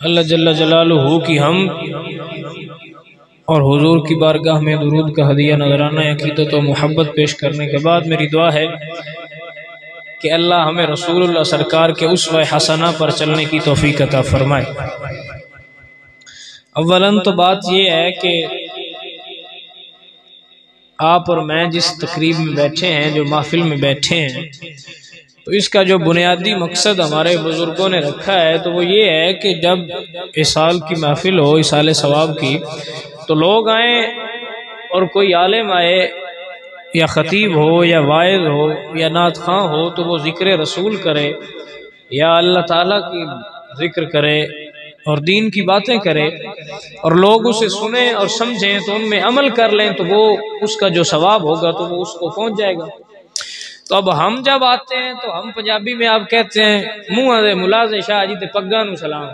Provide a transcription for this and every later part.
अल्लाह जल्ला जलालुहू की हम और हुजूर की बारगाह में दुरूद का हदिया नजराना अकीदत और मोहब्बत पेश करने के बाद मेरी दुआ है कि अल्लाह हमें रसूलुल्लाह सरकार के उस्वा हसना पर चलने की तौफीक अता फरमाए। अव्वलन तो बात यह है कि आप और मैं जिस तकरीब में बैठे हैं, जो महफिल में बैठे हैं, तो इसका जो बुनियादी मकसद हमारे बुजुर्गों ने रखा है तो वो ये है कि जब इसाल की महफिल हो, इसाले सवाब की, तो लोग आए और कोई आलिम आए या ख़तीब हो या वाइज़ हो या नात खां हो तो वो ज़िक्र रसूल करे या अल्लाह ताला की ज़िक्र करे और दीन की बातें करे और लोग उसे सुने और समझें तो उनमें अमल कर लें तो वो उसका जो सवाब होगा तो वो उसको पहुंच जाएगा। तो अब हम जब आते हैं तो हम पंजाबी में आप कहते हैं मुँह दे मुलाजे शाह जी ते पग्गा नू सलाम।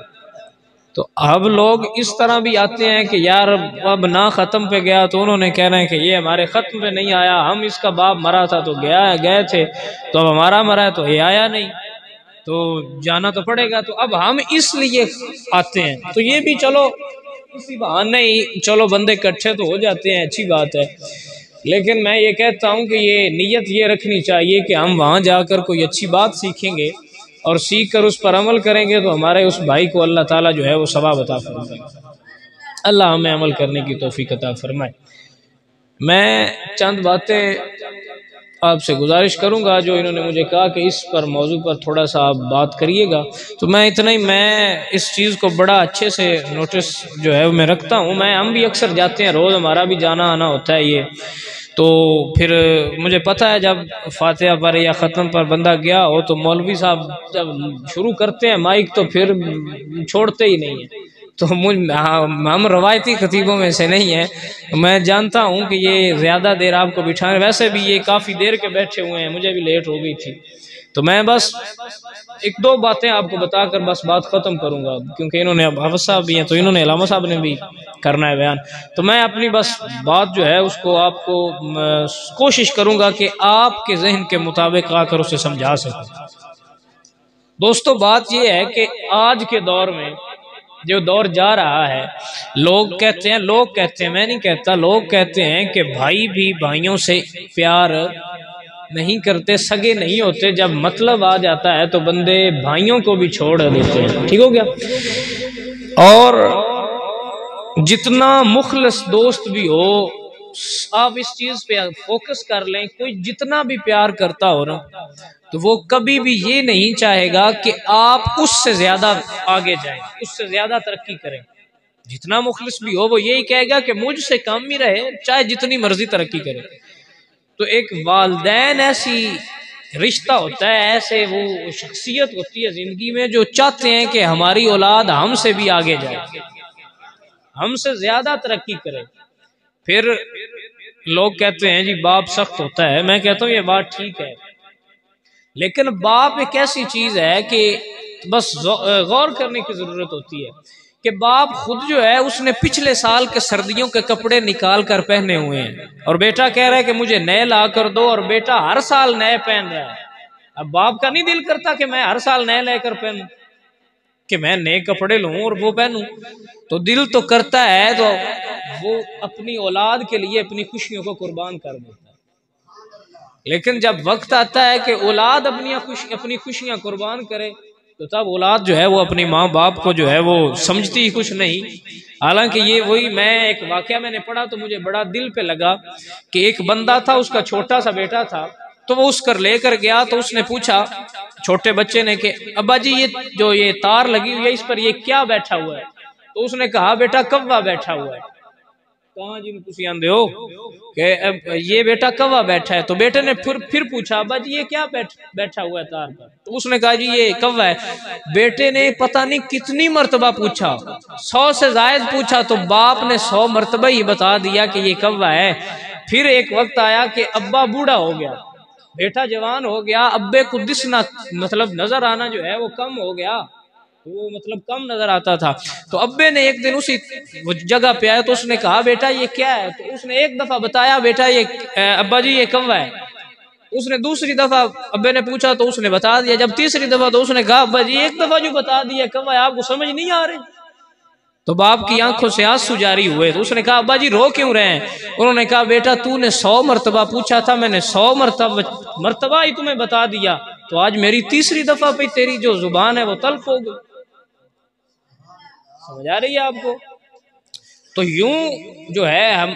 तो अब लोग इस तरह भी आते हैं कि यार अब ना ख़त्म पे गया तो उन्होंने कहना है कि ये हमारे ख़त्म पे नहीं आया, हम इसका बाप मरा था तो गए थे, तो अब हमारा मरा है तो ये आया नहीं, तो जाना तो पड़ेगा। तो अब हम इसलिए आते हैं, तो ये भी चलो इसी बहाने ही चलो बंदे इकट्ठे तो हो जाते हैं, अच्छी बात है। लेकिन मैं ये कहता हूँ कि ये नीयत ये रखनी चाहिए कि हम वहाँ जाकर कोई अच्छी बात सीखेंगे और सीख कर उस पर अमल करेंगे तो हमारे उस भाई को अल्लाह ताला जो है वो सवाब अता फरमाएगा। अल्लाह हमें अमल करने की तौफीक अता फरमाए। मैं चंद बातें आपसे गुजारिश करूंगा जो इन्होंने मुझे कहा कि इस पर मौजू पर थोड़ा सा आप बात करिएगा, तो मैं इतना ही, मैं इस चीज़ को बड़ा अच्छे से नोटिस जो है मैं रखता हूँ। हम भी अक्सर जाते हैं, रोज़ हमारा भी जाना आना होता है ये, तो फिर मुझे पता है जब फातिहा पर या ख़त्म पर बंदा गया हो तो मौलवी साहब जब शुरू करते हैं माइक तो फिर छोड़ते ही नहीं है। तो हम रवायती खतीबों में से नहीं है, मैं जानता हूँ कि ये ज़्यादा देर आपको बिठाने, वैसे भी ये काफ़ी देर के बैठे हुए हैं, मुझे भी लेट हो गई थी, तो मैं बस एक दो बातें आपको बताकर बस बात ख़त्म करूँगा, क्योंकि इन्होंने अब हाफिज़ साहब भी हैं तो इन्होंने अलामा साहब ने भी करना है बयान, तो मैं अपनी बस बात जो है उसको आपको कोशिश करूँगा कि आपके जहन के मुताबिक आकर उसे समझा सकूँ। दोस्तों बात यह है कि आज के दौर में जो दौर जा रहा है, लोग कहते हैं, मैं नहीं कहता, लोग कहते हैं कि भाई भी भाइयों से प्यार नहीं करते, सगे नहीं होते, जब मतलब आ जाता है तो बंदे भाइयों को भी छोड़ देते हैं। ठीक हो गया? और जितना मुखलिस दोस्त भी हो, आप इस चीज पे फोकस कर लें, कोई जितना भी प्यार करता हो ना तो वो कभी भी ये नहीं चाहेगा कि आप उससे ज्यादा आगे जाएं, उससे ज्यादा तरक्की करें। जितना मुखलिस भी हो वो यही कहेगा कि मुझसे कम ही रहे, चाहे जितनी मर्जी तरक्की करे। तो एक वालिदैन ऐसी रिश्ता होता है, ऐसे वो शख्सियत होती है जिंदगी में जो चाहते हैं कि हमारी औलाद हमसे भी आगे जाए, हमसे ज्यादा तरक्की करे। फिर लोग कहते हैं जी बाप सख्त होता है, मैं कहता हूँ ये बात ठीक है, लेकिन बाप एक ऐसी चीज है कि बस गौर करने की जरूरत होती है कि बाप खुद जो है उसने पिछले साल के सर्दियों के कपड़े निकाल कर पहने हुए हैं और बेटा कह रहा है कि मुझे नए ला कर दो, और बेटा हर साल नए पहन रहा है। अब बाप का नहीं दिल करता कि मैं हर साल नए लेकर पहनूं, कि मैं नए कपड़े लूं और वो पहनूं, तो दिल तो करता है, तो वो अपनी औलाद के लिए अपनी खुशियों को कुर्बान कर देता है। लेकिन जब वक्त आता है कि औलाद अपनी खुशियां कुर्बान करे तो तब औलाद जो है वो अपनी माँ बाप को जो है वो समझती ही कुछ नहीं। हालांकि ये वही, मैं एक वाकया मैंने पढ़ा तो मुझे बड़ा दिल पे लगा कि एक बंदा था, उसका छोटा सा बेटा था, तो वो उसकर लेकर गया, तो उसने पूछा छोटे बच्चे ने कि अब्बा जी ये तार लगी हुई है इस पर ये क्या बैठा हुआ है? तो उसने कहा बेटा कौवा बैठा हुआ है। कहाँ जी तुसी आंदे हो कि ये बेटा कौवा बैठा है? तो बेटे ने फिर पूछा अब्बा जी ये क्या बैठा हुआ है तार पर? तो उसने कहा जी ये कौवा है। बेटे ने पता नहीं कितनी मर्तबा पूछा, 100 से जायद पूछा, तो बाप ने 100 मर्तबा ही बता दिया कि ये कौवा है। फिर एक वक्त आया कि अब्बा बूढ़ा हो गया, बेटा जवान हो गया, अब्बे को दिसना मतलब नजर आना जो है वो कम हो गया, वो मतलब कम नजर आता था। तो अब्बे ने एक दिन उसी जगह पे आया तो उसने कहा बेटा ये क्या है? तो उसने एक दफा बताया बेटा ये अब्बा जी ये कौवा है। उसने दूसरी दफा अब्बे ने पूछा तो उसने बता दिया। जब तीसरी दफा तो उसने कहा अब्बा जी एक दफा जो बता दिया कब आपको समझ नहीं आ रही। तो बाप की आंखों से आंसू जारी हुए। तो उसने कहा अब्बा जी रो क्यों रहे हैं। उन्होंने कहा बेटा तूने 100 मरतबा पूछा था, मैंने 100 मरतबा ही तुम्हें बता दिया, तो आज मेरी तीसरी दफा पे तेरी जो जुबान है वो तल्फ हो गई। समझ आ रही है आपको। तो यूं जो है हम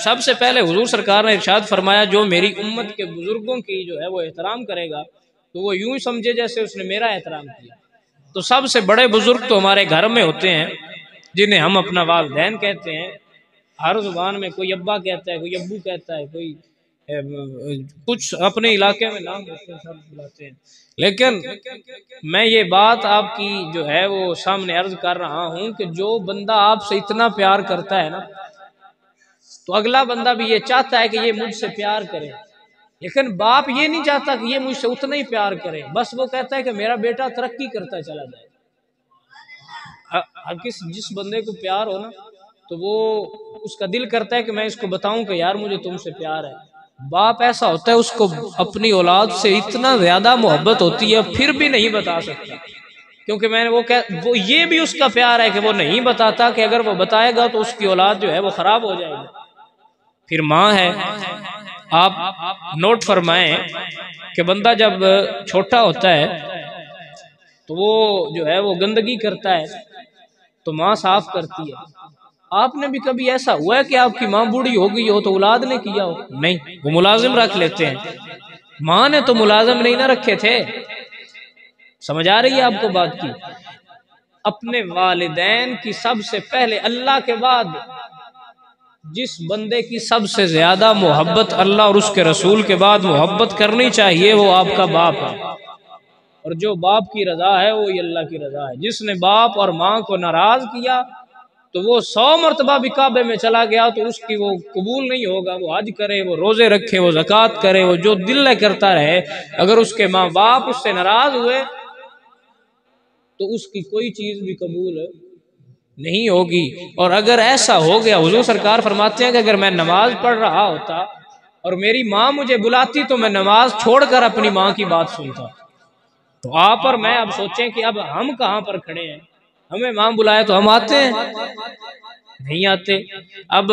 सबसे पहले हुजूर सरकार ने इरशाद फरमाया जो मेरी उम्मत के बुजुर्गों की जो है वो एहतराम करेगा तो वो यूं ही समझे जैसे उसने मेरा एहतराम किया। तो सबसे बड़े बुजुर्ग तो हमारे घर में होते हैं जिन्हें हम अपना वालिदैन कहते हैं। हर जुबान में कोई अब्बा कहता है, कोई अब्बू कहता है, कोई कुछ अपने इलाके में नाम होते हैं, सब बुलाते हैं। लेकिन मैं ये बात आपकी जो है वो सामने अर्ज कर रहा हूं कि जो बंदा आपसे इतना प्यार करता है ना तो अगला बंदा भी ये चाहता है कि ये मुझसे प्यार करे। लेकिन बाप ये नहीं चाहता कि ये मुझसे उतना ही प्यार करे, बस वो कहता है कि मेरा बेटा तरक्की करता चला जाए। जिस बंदे को प्यार हो ना तो वो उसका दिल करता है कि मैं इसको बताऊं कि यार मुझे तुमसे प्यार है। बाप ऐसा होता है उसको अपनी औलाद से इतना ज्यादा मोहब्बत होती है फिर भी नहीं बता सकता, क्योंकि मैंने वो ये भी उसका प्यार है कि वो नहीं बताता कि अगर वो बताएगा तो उसकी औलाद जो है वो खराब हो जाएगी। फिर माँ है, आप नोट फरमाएं कि बंदा जब छोटा होता है तो वो जो है वो गंदगी करता है तो माँ साफ करती है। आपने भी कभी ऐसा हुआ है कि आपकी माँ बूढ़ी हो गई हो तो औलाद ने किया हो? नहीं, वो मुलाजिम रख लेते हैं। माँ ने तो मुलाजिम नहीं ना रखे थे। समझ आ रही है आपको बात की। अपने वालिदैन की सबसे पहले अल्लाह के बाद जिस बंदे की सबसे ज्यादा मोहब्बत अल्लाह और उसके रसूल के बाद मोहब्बत करनी चाहिए वो आपका बाप है। और जो बाप की रजा है वो अल्लाह की रजा है। जिसने बाप और माँ को नाराज किया तो वो 100 मरतबा भी काबे में चला गया तो उसकी वो कबूल नहीं होगा। वो हज करे, वो रोजे रखे, वो ज़कात करे, वो जो दिल करता रहे, अगर उसके माँ बाप उससे नाराज हुए तो उसकी कोई चीज भी कबूल नहीं होगी। और अगर ऐसा हो गया, हुजूर सरकार फरमाते हैं कि अगर मैं नमाज पढ़ रहा होता और मेरी माँ मुझे बुलाती तो मैं नमाज छोड़कर अपनी माँ की बात सुनता। तो आप और मैं अब सोचें कि अब हम कहाँ पर खड़े हैं। हमें माँ बुलाए तो हम आते हैं? नहीं आते। अब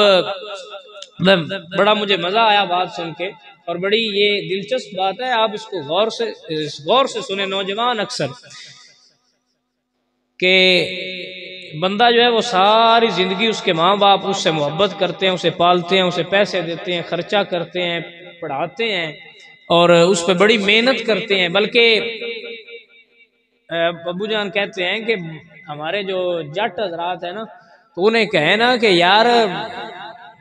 बड़ा मुझे मजा आया बात सुन के और बड़ी ये दिलचस्प बात है, आप इसको गौर से सुने नौजवान। अक्सर के बंदा जो है वो सारी जिंदगी उसके माँ बाप उससे मोहब्बत करते हैं, उसे पालते हैं, उसे पैसे देते हैं, खर्चा करते हैं, पढ़ाते हैं और उस पर बड़ी मेहनत करते हैं। बल्कि अब्बू जान कहते हैं कि हमारे जो जट हजरात है ना तो उन्हें कहे ना कि यार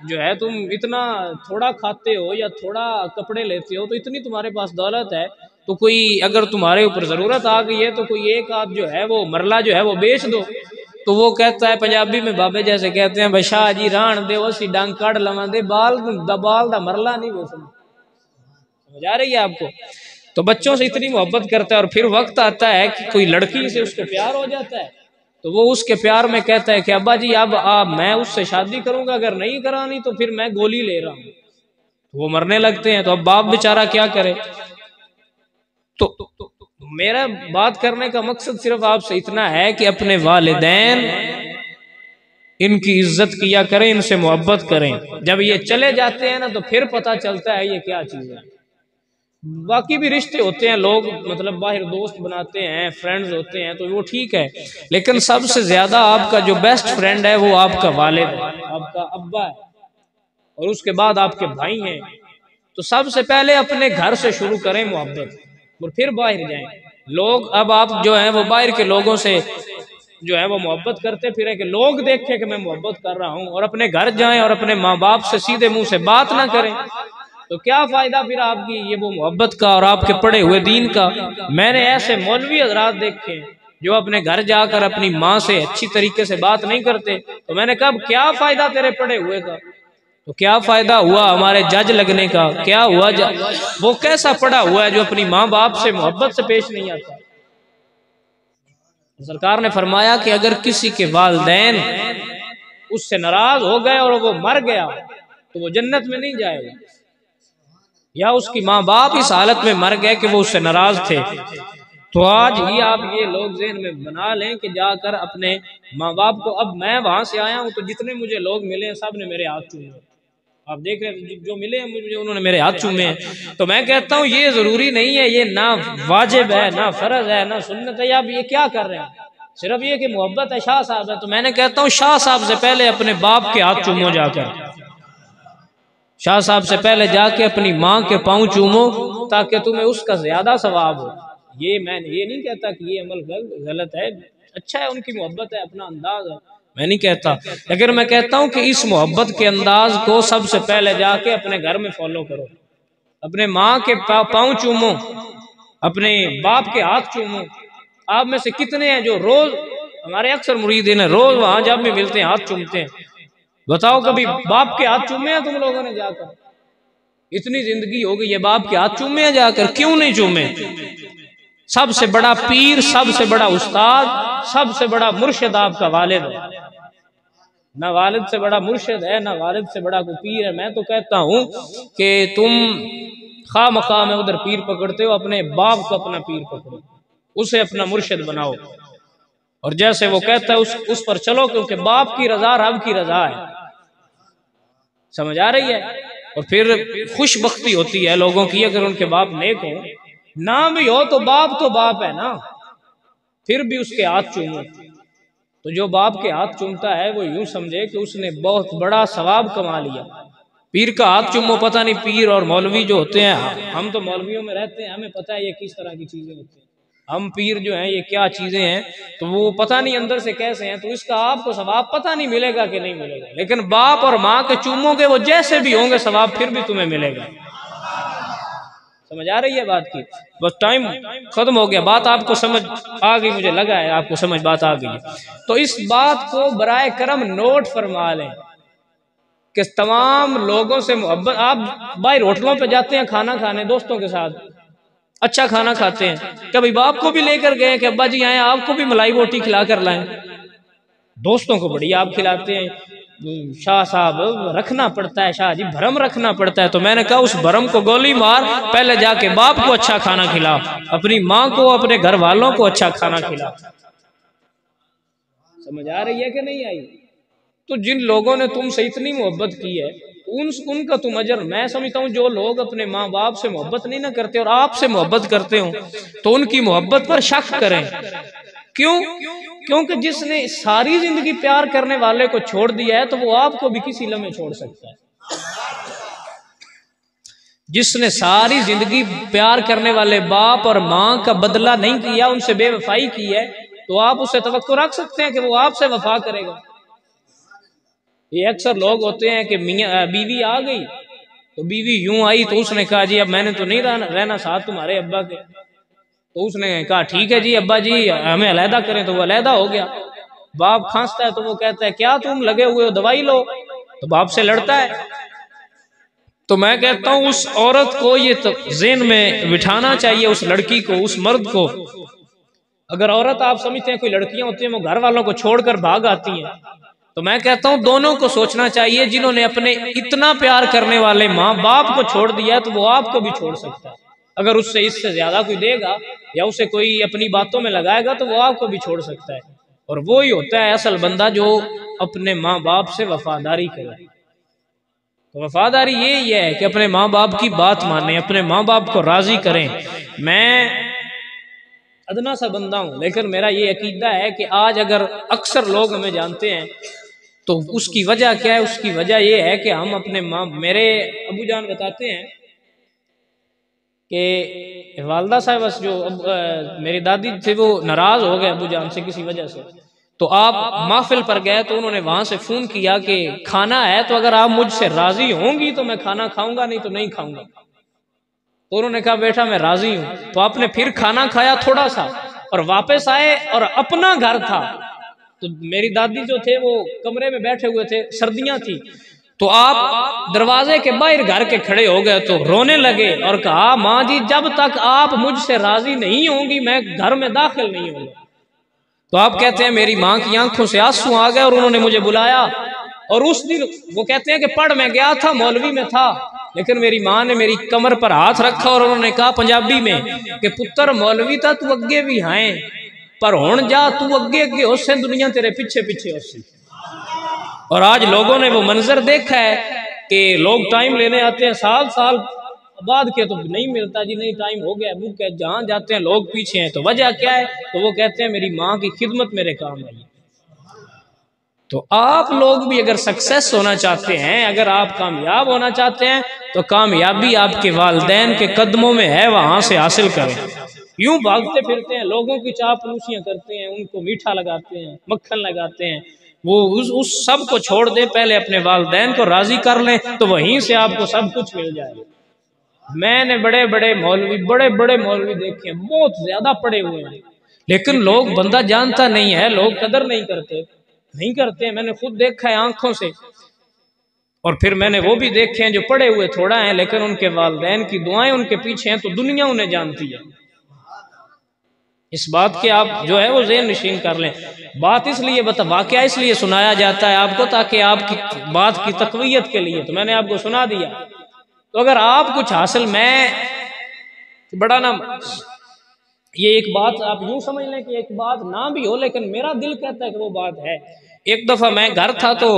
जो है तुम इतना थोड़ा खाते हो या थोड़ा कपड़े लेते हो तो इतनी तुम्हारे पास दौलत है तो कोई अगर तुम्हारे ऊपर जरूरत आ गई है तो कोई एक आध जो है वो मरला जो है वो बेच दो। तो वो कहता है पंजाबी में बाबे जैसे कहते हैं बशाह जी राण दे उसी डांग काट लवा दे बाल दा मरला नहीं बेचना। समझ आ रही है आपको। तो बच्चों से इतनी मोहब्बत करता है और फिर वक्त आता है कि कोई लड़की से उसको प्यार हो जाता है तो वो उसके प्यार में कहता है कि अब्बा जी अब मैं उससे शादी करूंगा, अगर नहीं करानी तो फिर मैं गोली ले रहा हूं। तो वो मरने लगते हैं। तो अब बाप बेचारा क्या करे। तो मेरा बात करने का मकसद सिर्फ आपसे इतना है कि अपने वालिदैन इनकी इज्जत किया करें, इनसे मोहब्बत करें। जब ये चले जाते हैं ना तो फिर पता चलता है ये क्या चीज है। बाकी भी रिश्ते होते हैं, लोग मतलब बाहर दोस्त बनाते हैं, फ्रेंड्स होते हैं तो वो ठीक है, लेकिन सबसे ज्यादा आपका जो बेस्ट फ्रेंड है वो आपका वालिद है, आपका अब्बा है और उसके बाद आपके भाई हैं। तो सबसे पहले अपने घर से शुरू करें मोहब्बत और फिर बाहर जाएं। लोग अब आप जो है वो बाहर के लोगों से जो है वो मोहब्बत करते फिर कि लोग देखें कि मैं मोहब्बत कर रहा हूं और अपने घर जाएं और अपने माँ बाप से सीधे मुंह से बात ना करें तो क्या फायदा फिर आपकी ये वो मोहब्बत का और आपके पढ़े हुए दीन का। मैंने ऐसे मौलवी हजरात देखे जो अपने घर जाकर अपनी माँ से अच्छी तरीके से बात नहीं करते। तो मैंने कहा क्या फायदा तेरे पढ़े हुए का, तो क्या फायदा हुआ हमारे जज लगने का, क्या हुआ वो कैसा पढ़ा हुआ है जो अपनी माँ बाप से मोहब्बत से पेश नहीं आता। सरकार ने फरमाया कि अगर किसी के वालिदैन उससे नाराज हो गए और वो मर गया तो वो जन्नत में नहीं जाएगा। या उसकी माँ बाप इस हालत में मर गए कि वो उससे नाराज थे, तो आज ही आप ये लोग ज़हन में बना लें कि जाकर अपने माँ बाप को, अब मैं वहां से आया हूं तो जितने मुझे लोग मिले हैं सब ने मेरे हाथ चूमे, आप देख रहे हैं जो मिले हैं मुझे उन्होंने मेरे हाथ चूमे हैं। तो मैं कहता हूँ ये जरूरी नहीं है, ये ना वाजिब है, ना फर्ज है, ना सुन्नत है, आप ये क्या कर रहे हैं, सिर्फ ये कि मोहब्बत है शाह साहब है। तो मैंने कहता हूँ शाह साहब से पहले अपने बाप के हाथ चूमो जाकर, शाह साहब से पहले जाके अपनी माँ के पाँव चूमो ताकि तुम्हें उसका ज्यादा सवाब हो। ये मैं ये नहीं कहता कि ये अमल गलत है, अच्छा है, उनकी मोहब्बत है, अपना अंदाज है, मैं नहीं कहता, लेकिन मैं कहता हूं कि इस मोहब्बत के अंदाज को सबसे पहले जाके अपने घर में फॉलो करो, अपने माँ के पाँव चूमो, अपने बाप के हाथ चूमो। आप में से कितने हैं जो रोज, हमारे अक्सर मुरीदीन है, रोज वहां जब भी मिलते हैं हाथ चूमते हैं, बताओ कभी बाप के हाथ चूमे हैं तुम लोगों ने जाकर? इतनी जिंदगी हो गई है, बाप के हाथ चूमे हैं जाकर, क्यों नहीं चूमे? सबसे बड़ा पीर, सबसे बड़ा उस्ताद, सबसे बड़ा मुर्शिद आपका वालिद है, ना वालिद से बड़ा मुर्शिद है, ना वालिद से बड़ा कोई पीर है। मैं तो कहता हूं कि तुम खा मकाम में उधर पीर पकड़ते हो, अपने बाप को अपना पीर पकड़ो, उसे अपना मुर्शिद बनाओ, और जैसे वो कहता है उस पर चलो, क्योंकि बाप की रजा रब की रजा है, समझ आ रही है? और फिर खुशबख्ती होती है लोगों की अगर उनके बाप नेक हो, ना भी हो तो बाप है ना, फिर भी उसके हाथ चूमो। तो जो बाप के हाथ चूमता है वो यूं समझे कि उसने बहुत बड़ा सवाब कमा लिया। पीर का हाथ चूमो, पता नहीं पीर और मौलवी जो होते हैं, हम तो मौलवियों में रहते हैं, हमें पता है ये किस तरह की चीजें होती हैं, हम पीर जो हैं ये क्या चीजें हैं, तो वो पता नहीं अंदर से कैसे हैं, तो इसका आपको सवाब पता नहीं मिलेगा कि नहीं मिलेगा, लेकिन बाप और माँ के चूमोगे वो जैसे भी होंगे सवाब फिर भी तुम्हें मिलेगा। समझ आ रही है बात की? बस टाइम खत्म हो गया, बात आपको समझ आ गई, मुझे लगा है आपको समझ बात आ गई। तो इस बात को बराए करम नोट फरमा लें कि तमाम लोगों से मोहब्बत, आप बाहर होटलों पे जाते हैं खाना खाने दोस्तों के साथ, अच्छा खाना खाते हैं, कभी बाप को भी लेकर गए कि अब्बा जी आए आपको भी मलाई बोटी खिला कर लाएं, दोस्तों को बढ़िया आप खिलाते हैं, शाह साहब रखना पड़ता है, शाह जी भरम रखना पड़ता है। तो मैंने कहा उस भरम को गोली मार, पहले जाके बाप को अच्छा खाना खिला, अपनी माँ को, अपने घर वालों को अच्छा खाना खिला। समझ आ रही है कि नहीं आई? तो जिन लोगों ने तुमसे इतनी मोहब्बत की है उनका तुम अजर, मैं समझता हूँ जो लोग अपने माँ बाप से मोहब्बत नहीं ना करते और आपसे मोहब्बत करते हो तो उनकी मोहब्बत पर शक करें। क्यों? क्योंकि जिसने सारी जिंदगी प्यार करने वाले को छोड़ दिया है तो वो आपको भी किसी लम्हे छोड़ सकता है। जिसने सारी जिंदगी प्यार करने वाले बाप और माँ का बदला नहीं किया, उनसे बेवफाई की है, तो आप उससे तवक्को रख सकते हैं कि वो आपसे वफा करेगा। ये अक्सर लोग होते हैं कि मियाँ बीवी आ गई तो बीवी यूं आई तो उसने कहा जी अब मैंने तो नहीं रहना साथ तुम्हारे अब्बा के, तो उसने कहा ठीक है जी अब्बा जी हमें अलहदा करें, तो वो अलहदा हो गया। बाप खांसता है तो वो कहता है क्या तुम लगे हुए हो दवाई लो, तो बाप से लड़ता है। तो मैं कहता हूं उस औरत को ये ज़हन में बिठाना चाहिए, उस लड़की को, उस मर्द को। अगर औरत आप समझते हैं कोई लड़कियां होती हैं वो घर वालों को छोड़कर भाग आती हैं, तो मैं कहता हूं दोनों को सोचना चाहिए, जिन्होंने अपने इतना प्यार करने वाले माँ बाप को छोड़ दिया तो वो आपको भी छोड़ सकता है। अगर उससे इससे ज्यादा कोई देगा या उसे कोई अपनी बातों में लगाएगा तो वो आपको भी छोड़ सकता है। और वो ही होता है असल बंदा जो अपने माँ बाप से वफादारी करे। तो वफादारी यही है कि अपने माँ बाप की बात माने, अपने माँ बाप को राजी करें। मैं अदना सा बंदा हूं लेकिन मेरा ये अकीदा है कि आज अगर अक्सर लोग हमें जानते हैं तो उसकी वजह क्या है? उसकी वजह यह है कि हम अपने माँ, मेरे अबू जान बताते हैं कि वालदा साहब जो मेरी दादी थे वो नाराज हो गए अबू जान से किसी वजह से, तो आप महफिल पर गए तो उन्होंने वहां से फोन किया कि खाना है तो अगर आप मुझसे राजी होंगी तो मैं खाना खाऊंगा, नहीं तो नहीं खाऊंगा। तो उन्होंने कहा बेटा मैं राजी हूं। तो आपने फिर खाना खाया थोड़ा सा और वापस आए और अपना घर था, तो मेरी दादी जो थे वो कमरे में बैठे हुए थे, सर्दियां थी, तो आप दरवाजे के बाहर घर के खड़े हो गए तो रोने लगे और कहा माँ जी जब तक आप मुझसे राजी नहीं होंगी मैं घर में दाखिल नहीं होंगे। तो आप कहते हैं मेरी माँ की आंखों से आंसू आ गए और उन्होंने मुझे बुलाया और उस दिन वो कहते हैं कि पढ़ मैं गया था, मौलवी में था, लेकिन मेरी माँ ने मेरी कमर पर हाथ रखा और उन्होंने कहा पंजाबी में कि पुत्र मौलवी था तू अगे भी है पर हुण जा तू अगे अगे होसे दुनिया तेरे पीछे पीछे होसी। और आज लोगों ने वो मंजर देखा है कि लोग टाइम लेने आते हैं साल साल बाद के तो नहीं मिलता जी, नहीं टाइम हो गया बुक है, जहाँ जाते हैं लोग पीछे हैं। तो वजह क्या है? तो वो कहते हैं मेरी माँ की खिदमत मेरे काम आई। तो आप लोग भी अगर सक्सेस होना चाहते हैं, अगर आप कामयाब होना चाहते हैं तो कामयाबी आपके वालिदैन के कदमों में है, वहां से हासिल करें। यूं भागते फिरते हैं, लोगों की चापलूसियां करते हैं, उनको मीठा लगाते हैं, मक्खन लगाते हैं, वो उस सब को छोड़ दें, पहले अपने वालिदैन को राजी कर लें तो वहीं से आपको सब कुछ मिल जाएगा। मैंने बड़े बड़े मौलवी देखे हैं, बहुत ज्यादा पढ़े हुए हैं, लेकिन लोग बंदा जानता नहीं है, लोग कदर नहीं करते हैं। मैंने खुद देखा है आंखों से। और फिर मैंने वो भी देखे हैं जो पढ़े हुए थोड़ा हैं लेकिन उनके वालिदैन की दुआएं उनके पीछे हैं, तो दुनिया उन्हें जानती है। इस बात के आप जो है वो ज़हन नशीन कर लें। बात इसलिए वाकया इसलिए सुनाया जाता है आपको ताकि आपकी बात की तक़वियत के लिए, तो मैंने आपको सुना दिया। तो अगर आप कुछ हासिल, मैं बड़ा ना, ये एक बात आप यूं समझ लें कि एक बात ना भी हो लेकिन मेरा दिल कहता है कि वो बात है। एक दफा मैं घर था, तो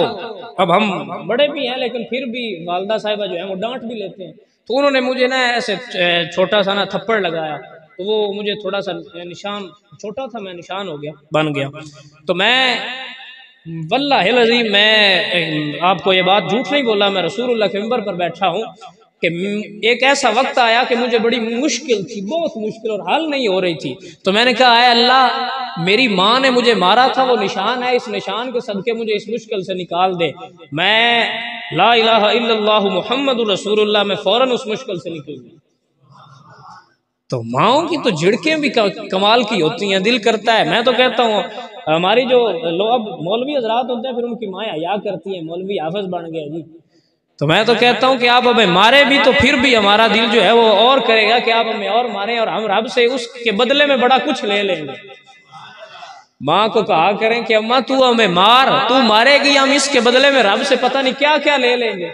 अब हम बड़े भी हैं लेकिन फिर भी वालदा साहिबा जो है वो डांट भी लेते हैं, तो उन्होंने मुझे ना ऐसे छोटा सा ना थप्पड़ लगाया, तो वो मुझे थोड़ा सा निशान, छोटा था मैं, निशान हो गया, बन गया। तो मैं वल्लाहिल अज़ीम, मैं आपको ये बात झूठ नहीं बोला, मैं रसूलुल्लाह के मिंबर पर बैठा हूँ कि एक ऐसा वक्त आया कि मुझे बड़ी मुश्किल थी, बहुत मुश्किल, और हल नहीं हो रही थी। तो मैंने कहा आए अल्लाह, मेरी माँ ने मुझे मारा था, वो निशान है, इस निशान के सदके मुझे इस मुश्किल से निकाल दे। मैं ला इलाहा इल्लल्लाहु मुहम्मदुर रसूलुल्लाह में फौरन उस मुश्किल से निकल गई। तो माओ की तो झिड़कें भी कमाल की होती हैं, दिल करता है। मैं तो कहता हूँ हमारी जो लोग मौलवी हजरात होते हैं, फिर उनकी माएँ हया करती हैं, मौलवी हाफिज बन गए जी। तो मैं तो कहता हूँ कि आप हमें मारे भी तो फिर भी हमारा दिल जो है वो और करेगा कि आप हमें और मारें, और हम रब से उसके बदले में बड़ा कुछ ले लेंगे। माँ को कहा करें कि अम्मा तू हमें मार, तू मारेगी, हम इसके बदले में रब से पता नहीं क्या क्या ले लेंगे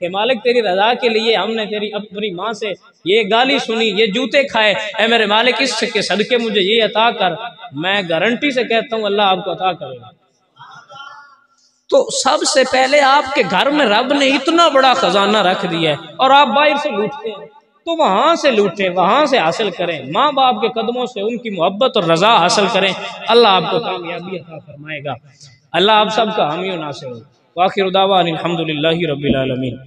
कि मालिक तेरी रजा के लिए हमने तेरी अपनी माँ से ये गाली सुनी, ये जूते खाए, ऐ मेरे मालिक इसके सदके मुझे ये अता कर। मैं गारंटी से कहता हूँ अल्लाह आपको अता करेगा। तो सबसे पहले आपके घर में रब ने इतना बड़ा खजाना रख दिया है और आप बाहर से लूटते हैं, तो वहां से लूटें, वहां से हासिल करें, माँ बाप के कदमों से उनकी मोहब्बत और रजा हासिल करें। अल्लाह आपको कामयाबी अता फरमाएगा। अल्लाह आप सबका हामी और नासिर हो। वाखिर दावानिल हम्दुलिल्लाहि रब्बिल आलमीन।